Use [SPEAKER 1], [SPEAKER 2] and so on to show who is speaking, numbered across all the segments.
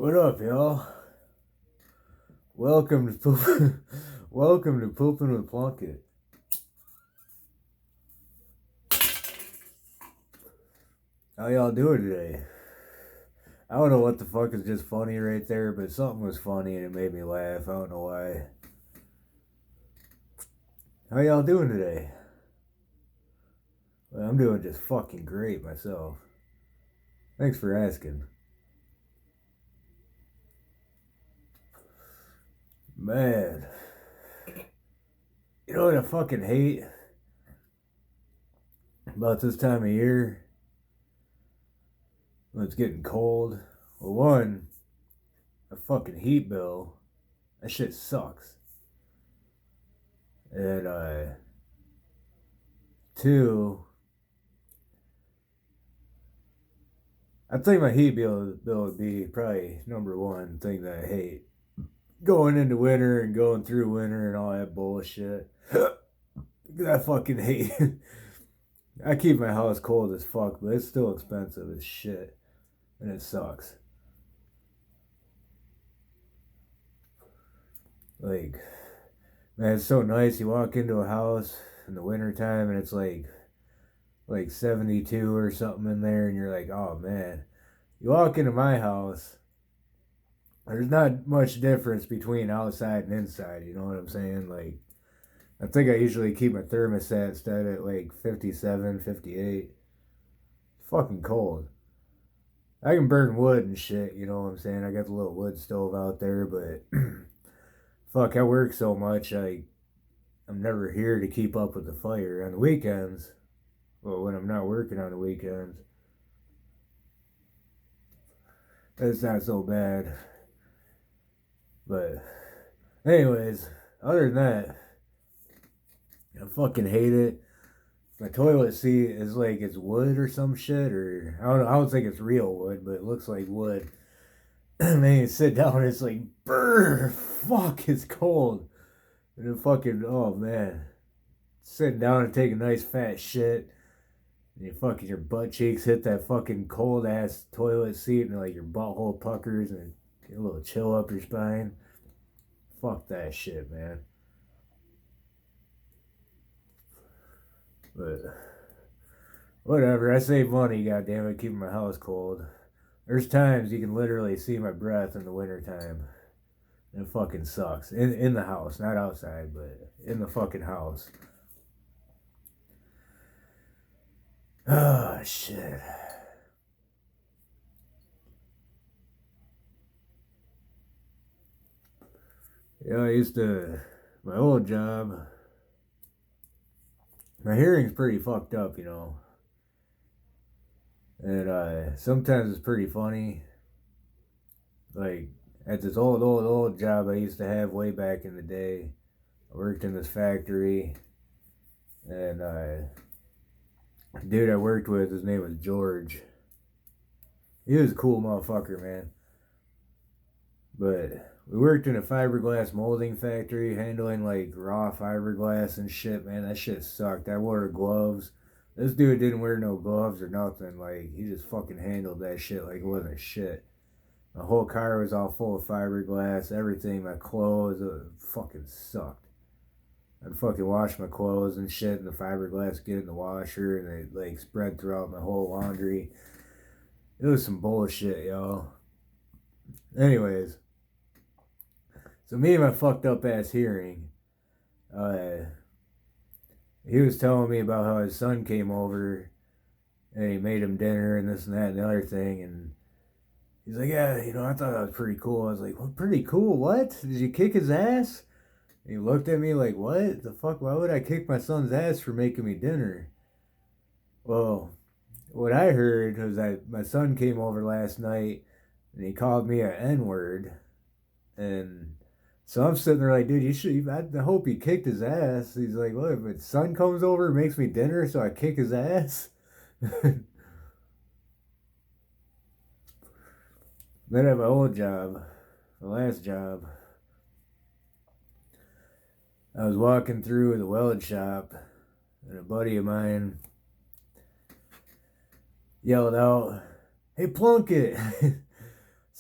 [SPEAKER 1] What up, y'all? Welcome to Welcome to Pooping with Plunkett. How y'all doing today? I don't know what the fuck is just funny right there, but something was funny and it made me laugh. I don't know why. How y'all doing today? Well, I'm doing just fucking great myself. Thanks for asking. Man, you know what I fucking hate about this time of year? When it's getting cold. Well, one, a fucking heat bill. That shit sucks. And two, I think my heat bill would be probably number one thing that I hate. Going into winter and going through winter and all that bullshit. I fucking hate it. I keep my house cold as fuck, but it's still expensive as shit. And it sucks. Like, man, it's so nice. You walk into a house in the wintertime and it's like 72 or something in there, and you're like, oh man. You walk into my house, there's not much difference between outside and inside, you know what I'm saying? Like, I think I usually keep my thermostat set at like 57, 58. It's fucking cold. I can burn wood and shit, you know what I'm saying? I got the little wood stove out there, but fuck, I work so much, I'm never here to keep up with the fire. On the weekends, well, when I'm not working on the weekends, it's not so bad. But, anyways, other than that, I fucking hate it. My toilet seat is like it's wood or some shit, or I don't think it's real wood, but it looks like wood. And then you sit down, it's like, brr, fuck, it's cold. And then fucking, oh man, sitting down and take a nice fat shit, and you fucking your butt cheeks hit that fucking cold ass toilet seat, and like your butthole puckers and get a little chill up your spine. Fuck that shit, man. But whatever, I save money, goddammit, keeping my house cold. There's times you can literally see my breath in the wintertime. It fucking sucks. In the house, not outside, but in the fucking house. Oh shit. Yeah, I used to my old job. My hearing's pretty fucked up, you know. And sometimes it's pretty funny. Like at this old job I used to have way back in the day, I worked in this factory, and dude I worked with, his name was George. He was a cool motherfucker, man. But we worked in a fiberglass molding factory, handling like raw fiberglass and shit, man. That shit sucked. I wore gloves. This dude didn't wear no gloves or nothing. Like, he just fucking handled that shit like it wasn't shit. My whole car was all full of fiberglass, everything, my clothes, it fucking sucked. I'd fucking wash my clothes and shit, and the fiberglass get in the washer, and it like spread throughout my whole laundry. It was some bullshit, y'all. Anyways, so me and my fucked up ass hearing, uh, he was telling me about how his son came over and he made him dinner and this and that and the other thing, and he's like, yeah, you know, I thought that was pretty cool. I was like, well, pretty cool, what? Did you kick his ass? And he looked at me like, what the fuck? Why would I kick my son's ass for making me dinner? Well, what I heard was that my son came over last night and he called me an N word. And so I'm sitting there like, dude, you should, I hope he kicked his ass. He's like, what, if his son comes over and makes me dinner, so I kick his ass? Then at my old job, the last job, I was walking through the weld shop, and a buddy of mine yelled out, hey, Plunkett,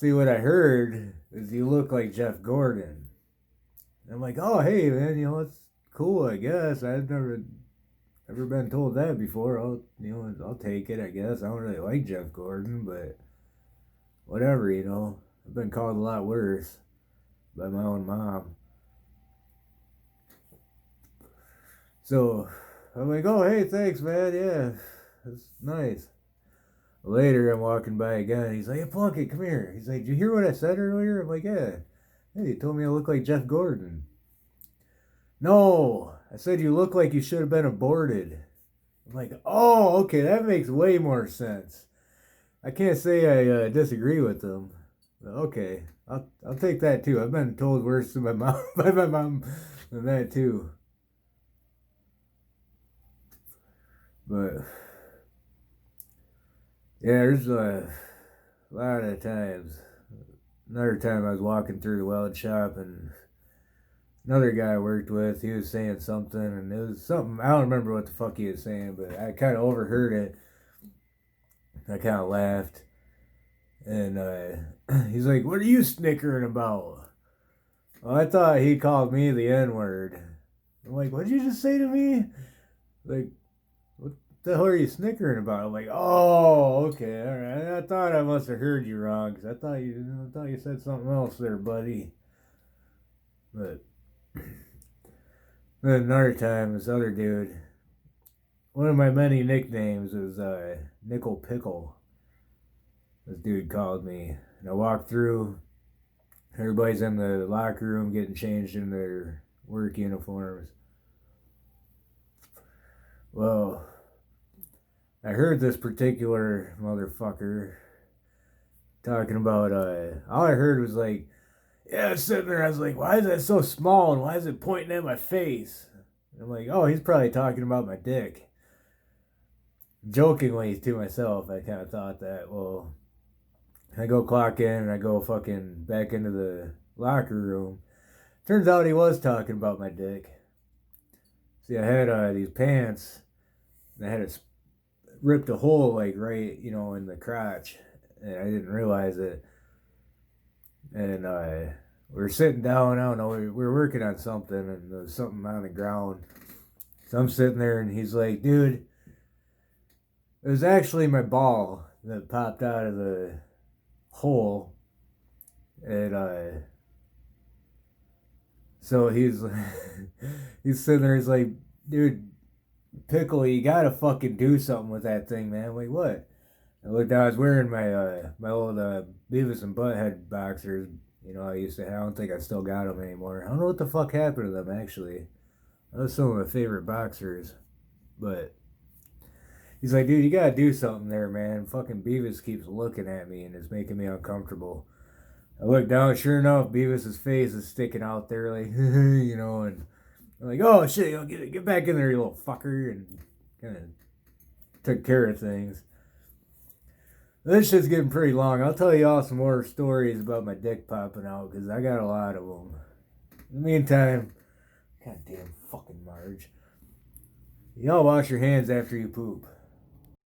[SPEAKER 1] See, what I heard is you look like Jeff Gordon. I'm like, oh, hey, man, it's cool, I guess. I've never been told that before. I'll take it, I guess. I don't really like Jeff Gordon, but whatever. I've been called a lot worse by my own mom. So I'm like, oh, hey, thanks, man. Yeah, that's nice. Later, I'm walking by again. He's like, hey, Plunkett, come here. He's like, did you hear what I said earlier? I'm like, yeah. Hey, you told me I look like Jeff Gordon. No, I said you look like you should have been aborted. I'm like, oh, okay, that makes way more sense. I can't say I disagree with them. Okay, I'll take that too. I've been told worse than my mom by my mom than that too. But yeah, there's a lot of times. Another time I was walking through the weld shop and another guy I worked with, he was saying something, and it was something, I don't remember what the fuck he was saying, but I kind of overheard it. I kind of laughed. And he's like, what are you snickering about? Well, I thought he called me the N-word. I'm like, what'd you just say to me? Like, what the hell are you snickering about? I'm like, oh, okay, all right. I thought I must have heard you wrong, because I thought you said something else there, buddy. But then another time, this other dude, one of my many nicknames was Nickel Pickle. This dude called me, and I walked through. Everybody's in the locker room getting changed in their work uniforms. Well, I heard this particular motherfucker talking about, all I heard was like, yeah, I was sitting there, I was like, why is that so small, and why is it pointing at my face? And I'm like, oh, he's probably talking about my dick. Jokingly to myself, I kind of thought that, well, I go clock in and I go fucking back into the locker room. Turns out he was talking about my dick. See, I had these pants, and I had ripped a hole like right, in the crotch, and I didn't realize it. And we were sitting down. I don't know. We were working on something, and there was something on the ground. So I'm sitting there, and he's like, "Dude, it was actually my ball that popped out of the hole." And so he's he's sitting there. He's like, "Dude, Pickle, you gotta fucking do something with that thing, man." I'm like, what? I looked down. I was wearing my old Beavis and Butthead boxers. I used to have. I don't think I still got them anymore. I don't know what the fuck happened to them, actually. Those are some of my favorite boxers. But he's like, dude, you gotta do something there, man. Fucking Beavis keeps looking at me and it's making me uncomfortable. I look down, sure enough, Beavis's face is sticking out there, like, and I'm like, oh shit, get back in there, you little fucker, and kind of took care of things. This shit's getting pretty long. I'll tell you all some more stories about my dick popping out, because I got a lot of them. In the meantime, goddamn fucking Marge. Y'all wash your hands after you poop.